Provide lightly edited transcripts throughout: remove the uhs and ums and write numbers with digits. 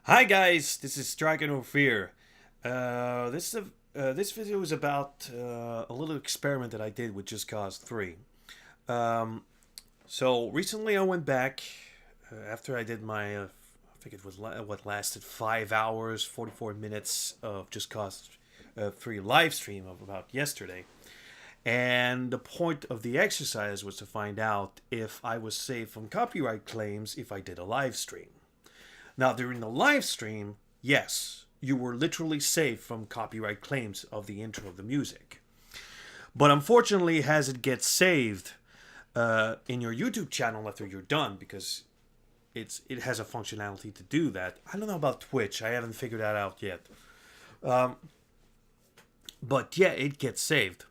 Hi guys, this is Striker No Fear. This video is about a little experiment that I did with Just Cause 3. Um, so recently I went back after I did my, I think it was what lasted 5 hours, 44 minutes of Just Cause 3 live stream of about yesterday. And the point of the exercise was to find out if I was safe from copyright claims if I did a live stream. Now, during the live stream, yes, you were literally safe from copyright claims of the intro of the music. But unfortunately, as it gets saved in your YouTube channel after you're done, because it has a functionality to do that. I don't know about Twitch. I haven't figured that out yet. Um, but yeah, it gets saved.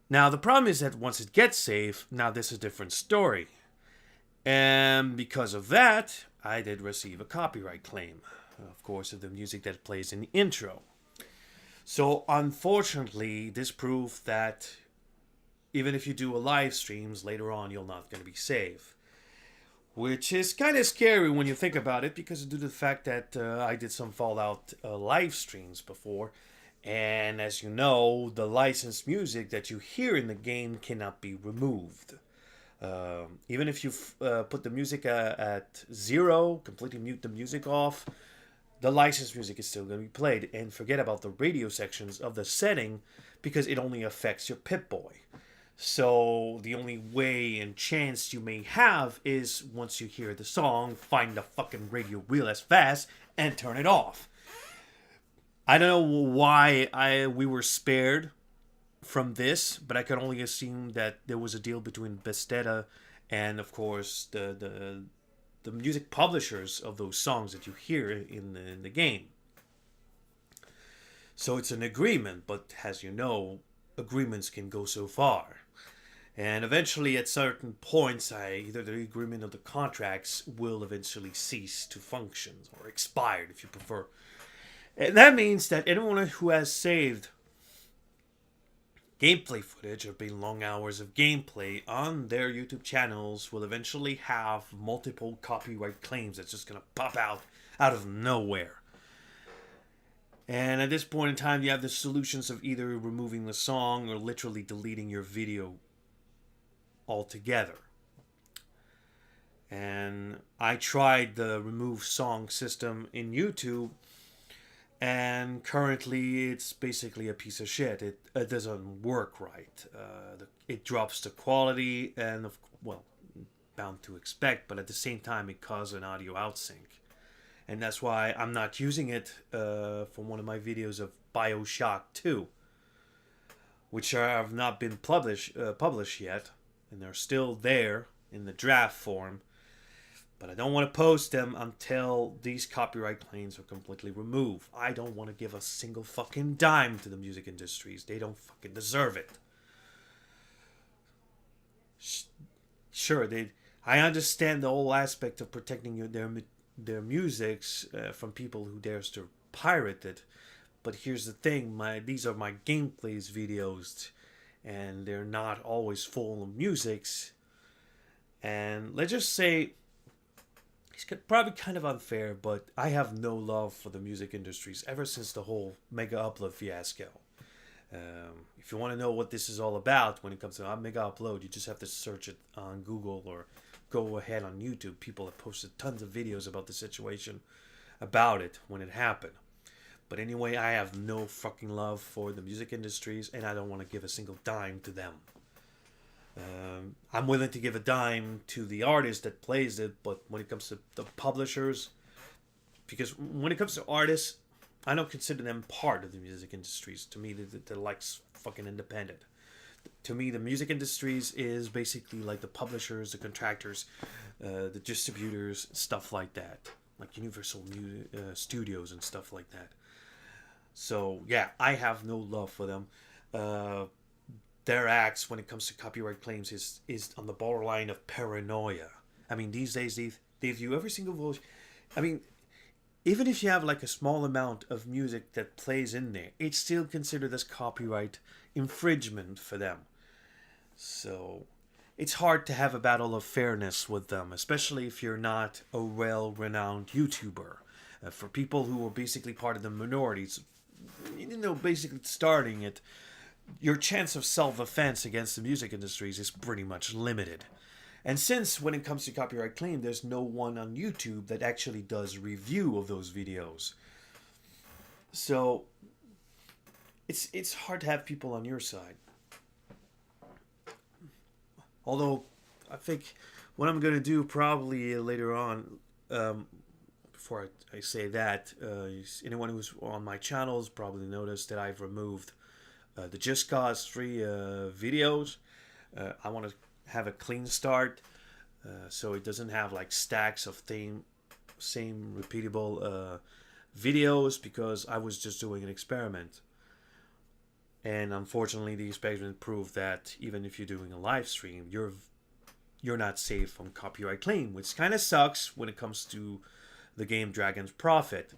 Now the problem is that once it gets saved, now this is a different story. And because of that, I did receive a copyright claim, of course, of the music that plays in the intro. So, unfortunately, this proved that even if you do a live streams later on, you're not going to be safe. Which is kind of scary when you think about it, because due to the fact that I did some Fallout live streams before, and as you know, the licensed music that you hear in the game cannot be removed. Even if you put the music at zero, completely mute the music off, the licensed music is still going to be played. And forget about the radio sections of the setting because it only affects your Pip-Boy. So the only way and chance you may have is once you hear the song, find the fucking radio real as fast and turn it off. I don't know why we were spared from this, but I could only assume that there was a deal between Bethesda and, of course, the music publishers of those songs that you hear in the game. So it's an agreement, but as you know, agreements can go so far. And eventually, at certain points, either the agreement or the contracts will eventually cease to function or expired, if you prefer. And that means that anyone who has saved gameplay footage or been long hours of gameplay on their YouTube channels will eventually have multiple copyright claims that's just gonna pop out of nowhere. And at this point in time, you have the solutions of either removing the song or literally deleting your video altogether. And I tried the remove song system in YouTube, and currently it's basically a piece of shit. It doesn't work right. It drops the quality, and well, bound to expect, but at the same time, it causes an audio outsync. And that's why I'm not using it for one of my videos of Bioshock 2, which have not been published yet, and they're still there in the draft form. But I don't want to post them until these copyright claims are completely removed. I don't want to give a single fucking dime to the music industries. They don't fucking deserve it. Sure, I understand the whole aspect of protecting their musics from people who dares to pirate it. But here's the thing: these are my gameplays videos, and they're not always full of musics. And let's just say it's probably kind of unfair, but I have no love for the music industries ever since the whole Mega Upload fiasco. If you want to know what this is all about when it comes to Mega Upload, you just have to search it on Google or go ahead on YouTube. People have posted tons of videos about the situation, about it when it happened. But anyway, I have no fucking love for the music industries, and I don't want to give a single dime to them. I'm willing to give a dime to the artist that plays it, but when it comes to the publishers, because when it comes to artists, I don't consider them part of the music industries. To me, they're like fucking independent. To me, the music industries is basically like the publishers, the contractors, the distributors, stuff like that, like Universal Studios and stuff like that. So yeah, I have no love for them. Uh, their acts when it comes to copyright claims is on the borderline of paranoia. I mean, these days they view every single voice. I mean, even if you have like a small amount of music that plays in there, it's still considered as copyright infringement for them. So it's hard to have a battle of fairness with them, especially if you're not a well-renowned YouTuber. For people who are basically part of the minorities, basically starting it, your chance of self-defense against the music industries is pretty much limited. And since when it comes to copyright claim, there's no one on YouTube that actually does review of those videos. So it's hard to have people on your side. Although I think what I'm going to do probably later on, before I say that, anyone who's on my channel has probably noticed that I've removed the Just Cause 3 videos. I want to have a clean start, so it doesn't have like stacks of same repeatable videos, because I was just doing an experiment. And unfortunately, the experiment proved that even if you're doing a live stream, you're not safe from copyright claim, which kind of sucks when it comes to the game Dragon's Prophet,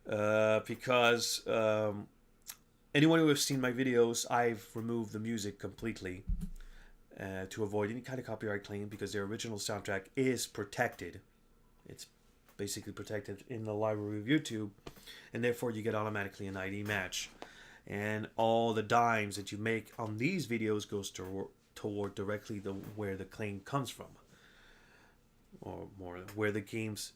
because anyone who has seen my videos, I've removed the music completely to avoid any kind of copyright claim, because the original soundtrack is protected. It's basically protected in the library of YouTube, and therefore you get automatically an ID match. And all the dimes that you make on these videos goes toward directly where the claim comes from, or more where the claims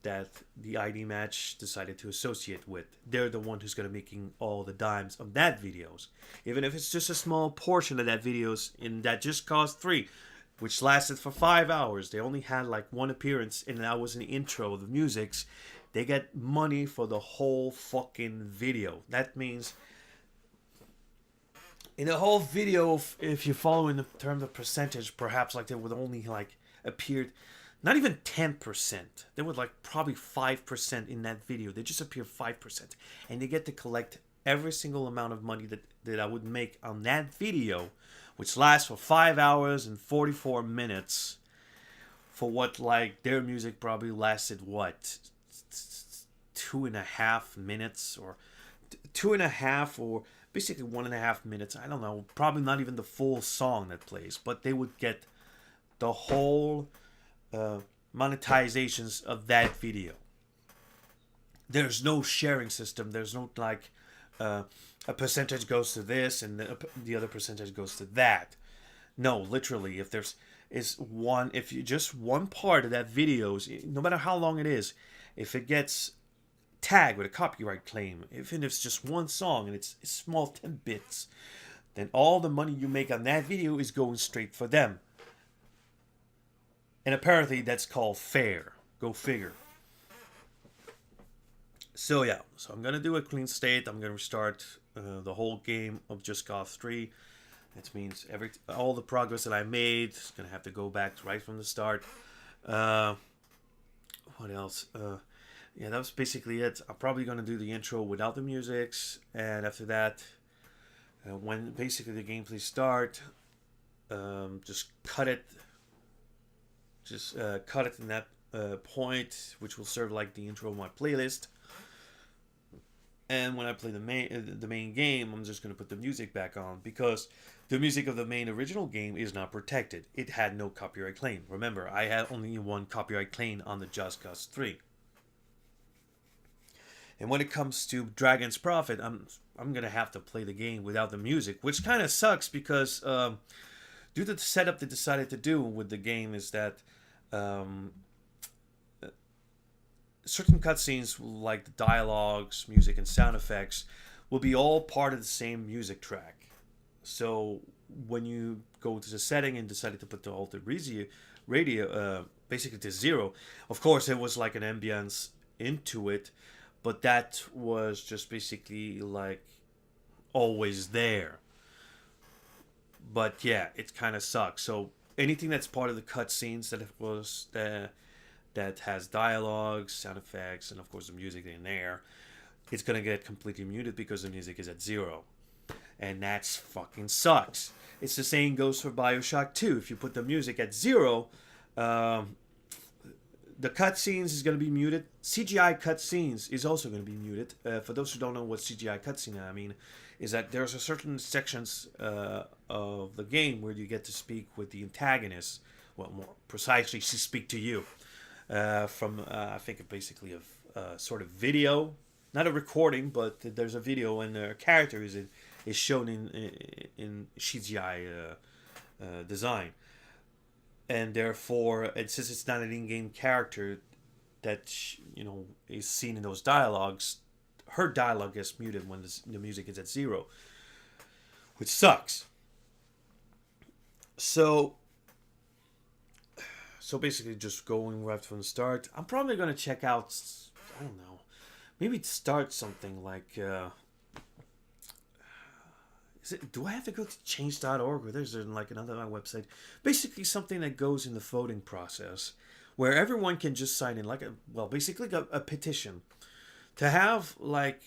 that the ID match decided to associate with. They're the one who's going to making all the dimes of that videos, even if it's just a small portion of that videos in that Just Cause 3, which lasted for 5 hours. They only had like one appearance, and that was an intro of the musics. They get money for the whole fucking video. That means in the whole video, if you follow in the terms of percentage, perhaps like they would only like appeared not even 10%. They would like probably 5% in that video. They just appear 5%. And they get to collect every single amount of money that I would make on that video, which lasts for 5 hours and 44 minutes, for what like their music probably lasted what? 2.5 minutes, or 2.5, or basically 1.5 minutes. I don't know, probably not even the full song that plays, but they would get the whole monetizations of that video. There's no sharing system. There's no like a percentage goes to this and the other percentage goes to that. No, literally, if you just one part of that video, no matter how long it is, if it gets tagged with a copyright claim, even if it's just one song and it's small 10 bits, then all the money you make on that video is going straight for them. And apparently that's called fair. Go figure. So yeah, I'm going to do a clean state. I'm going to restart the whole game of Just Cause 3. That means all the progress that I made is going to have to go back right from the start. What else? Yeah, that was basically it. I'm probably going to do the intro without the musics, and after that, when basically the gameplay start, just cut it. Just cut it in that point, which will serve like the intro of my playlist. And when I play the main game, I'm just going to put the music back on, because the music of the main original game is not protected. It had no copyright claim. Remember, I had only one copyright claim on the Just Cause 3. And when it comes to Dragon's Prophet, I'm going to have to play the game without the music, which kind of sucks, because due to the setup they decided to do with the game is that certain cutscenes, like the dialogues, music, and sound effects, will be all part of the same music track. So when you go to the setting and decided to put the altered radio basically to 0, of course it was like an ambience into it, but that was just basically like always there. But yeah, it kind of sucks. So anything that's part of the cutscenes that has dialogues, sound effects, and of course the music in there, it's gonna get completely muted because the music is at 0. And that's fucking sucks. It's the same goes for Bioshock 2. If you put the music at 0, the cutscenes is going to be muted. CGI cutscenes is also going to be muted. For those who don't know what CGI cutscene I mean, is that there's a certain sections of the game where you get to speak with the antagonist. Well, more precisely, she speak to you. from I think basically a sort of video, not a recording, but there's a video and the character is shown in CGI design, and therefore, and since it's not an in-game character that is seen in those dialogues, her dialogue gets muted when the music is at zero, which sucks. So basically, just going right from the start, I'm probably gonna check out. I don't know, maybe start something like. Do I have to go to change.org or there's like another website? Basically, something that goes in the voting process, where everyone can just sign in, like basically a petition, to have like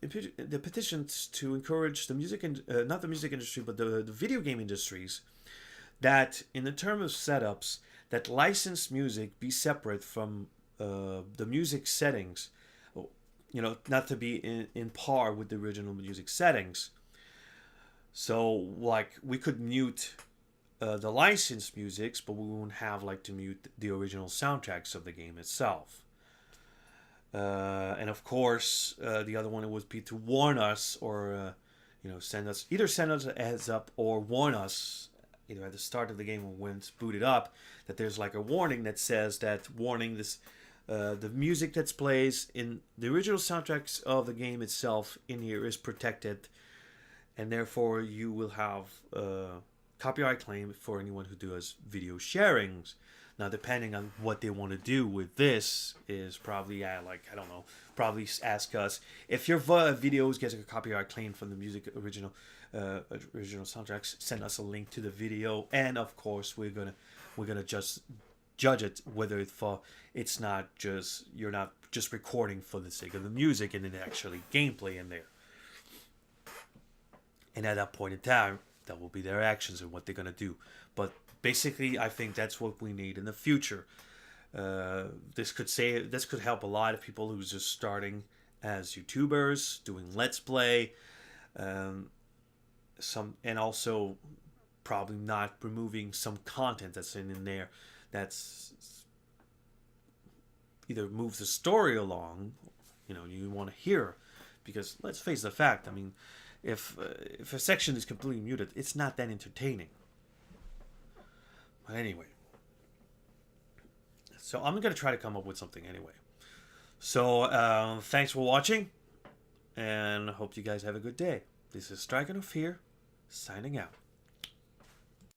the petitions to encourage the music and not the music industry, but the video game industries, that in the term of setups, that licensed music be separate from the music settings, not to be in par with the original music settings. So, like, we could mute the licensed musics, but we won't have, like, to mute the original soundtracks of the game itself. And of course, the other one would be to warn us, or send us a heads up or warn us either at the start of the game or when it's booted up, that there's like a warning that says that warning this. The music that plays in the original soundtracks of the game itself in here is protected, and therefore you will have copyright claim for anyone who does video sharings. Now, depending on what they want to do with this, is probably probably ask us if your videos get a copyright claim from the music original soundtracks. Send us a link to the video, and of course we're gonna just judge it whether it's not just you're not just recording for the sake of the music and then actually gameplay in there. And at that point in time, that will be their actions and what they're gonna do. But basically, I think that's what we need in the future. This could help a lot of people who's just starting as YouTubers, doing Let's Play, and also probably not removing some content that's in there that's either moves the story along, you want to hear, because let's face the fact. I mean, if a section is completely muted, it's not that entertaining. But anyway, so I'm going to try to come up with something anyway. So thanks for watching, and hope you guys have a good day. This is Striker No Fear, signing out.